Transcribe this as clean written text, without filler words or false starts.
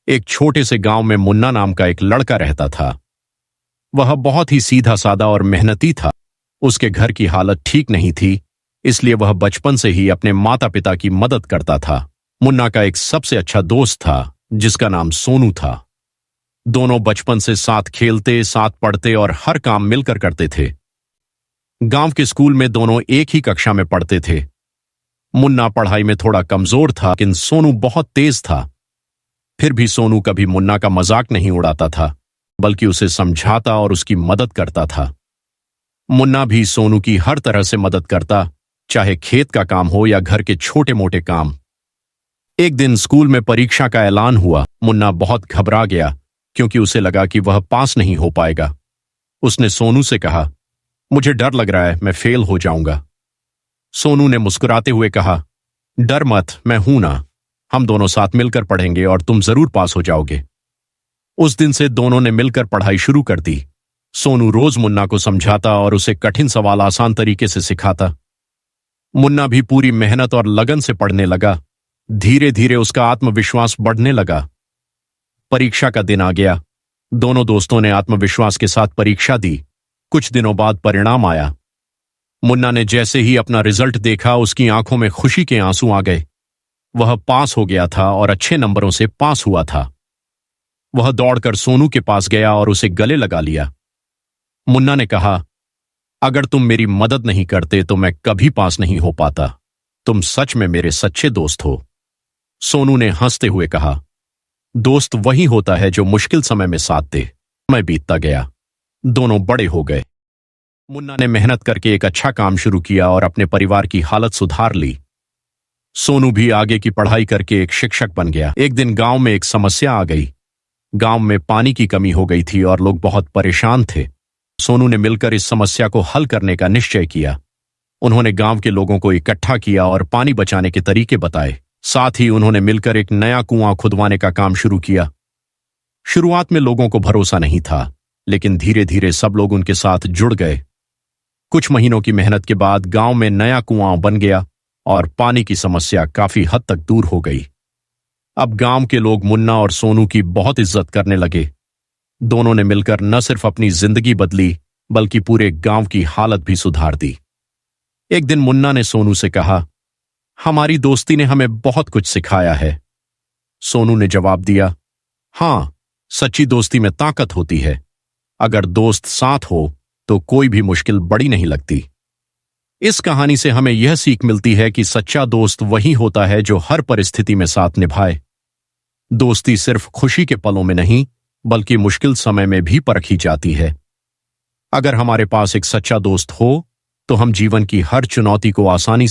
एक छोटे से गांव में मुन्ना नाम का एक लड़का रहता था। वह बहुत ही सीधा सादा और मेहनती था। उसके घर की हालत ठीक नहीं थी, इसलिए वह बचपन से ही अपने माता पिता की मदद करता था। मुन्ना का एक सबसे अच्छा दोस्त था जिसका नाम सोनू था। दोनों बचपन से साथ खेलते, साथ पढ़ते और हर काम मिलकर करते थे। गांव के स्कूल में दोनों एक ही कक्षा में पढ़ते थे। मुन्ना पढ़ाई में थोड़ा कमजोर था, लेकिन सोनू बहुत तेज था। फिर भी सोनू कभी मुन्ना का मजाक नहीं उड़ाता था, बल्कि उसे समझाता और उसकी मदद करता था। मुन्ना भी सोनू की हर तरह से मदद करता, चाहे खेत का काम हो या घर के छोटे मोटे काम। एक दिन स्कूल में परीक्षा का ऐलान हुआ। मुन्ना बहुत घबरा गया क्योंकि उसे लगा कि वह पास नहीं हो पाएगा। उसने सोनू से कहा, मुझे डर लग रहा है, मैं फेल हो जाऊंगा। सोनू ने मुस्कुराते हुए कहा, डर मत, मैं हूं ना, हम दोनों साथ मिलकर पढ़ेंगे और तुम जरूर पास हो जाओगे। उस दिन से दोनों ने मिलकर पढ़ाई शुरू कर दी। सोनू रोज मुन्ना को समझाता और उसे कठिन सवाल आसान तरीके से सिखाता। मुन्ना भी पूरी मेहनत और लगन से पढ़ने लगा। धीरे धीरे उसका आत्मविश्वास बढ़ने लगा। परीक्षा का दिन आ गया। दोनों दोस्तों ने आत्मविश्वास के साथ परीक्षा दी। कुछ दिनों बाद परिणाम आया। मुन्ना ने जैसे ही अपना रिजल्ट देखा, उसकी आंखों में खुशी के आंसू आ गए। वह पास हो गया था और अच्छे नंबरों से पास हुआ था। वह दौड़कर सोनू के पास गया और उसे गले लगा लिया। मुन्ना ने कहा, अगर तुम मेरी मदद नहीं करते तो मैं कभी पास नहीं हो पाता। तुम सच में मेरे सच्चे दोस्त हो। सोनू ने हंसते हुए कहा, दोस्त वही होता है जो मुश्किल समय में साथ दे। समय बीतता गया। दोनों बड़े हो गए। मुन्ना ने मेहनत करके एक अच्छा काम शुरू किया और अपने परिवार की हालत सुधार ली। सोनू भी आगे की पढ़ाई करके एक शिक्षक बन गया। एक दिन गांव में एक समस्या आ गई। गांव में पानी की कमी हो गई थी और लोग बहुत परेशान थे। सोनू ने मिलकर इस समस्या को हल करने का निश्चय किया। उन्होंने गांव के लोगों को इकट्ठा किया और पानी बचाने के तरीके बताए। साथ ही उन्होंने मिलकर एक नया कुआं खुदवाने का काम शुरू किया। शुरुआत में लोगों को भरोसा नहीं था, लेकिन धीरे धीरे सब लोग उनके साथ जुड़ गए। कुछ महीनों की मेहनत के बाद गांव में नया कुआं बन गया और पानी की समस्या काफी हद तक दूर हो गई। अब गांव के लोग मुन्ना और सोनू की बहुत इज्जत करने लगे। दोनों ने मिलकर न सिर्फ अपनी जिंदगी बदली, बल्कि पूरे गांव की हालत भी सुधार दी। एक दिन मुन्ना ने सोनू से कहा, हमारी दोस्ती ने हमें बहुत कुछ सिखाया है। सोनू ने जवाब दिया, हां, सच्ची दोस्ती में ताकत होती है। अगर दोस्त साथ हो तो कोई भी मुश्किल बड़ी नहीं लगती। इस कहानी से हमें यह सीख मिलती है कि सच्चा दोस्त वही होता है जो हर परिस्थिति में साथ निभाए। दोस्ती सिर्फ खुशी के पलों में नहीं, बल्कि मुश्किल समय में भी परखी जाती है। अगर हमारे पास एक सच्चा दोस्त हो तो हम जीवन की हर चुनौती को आसानी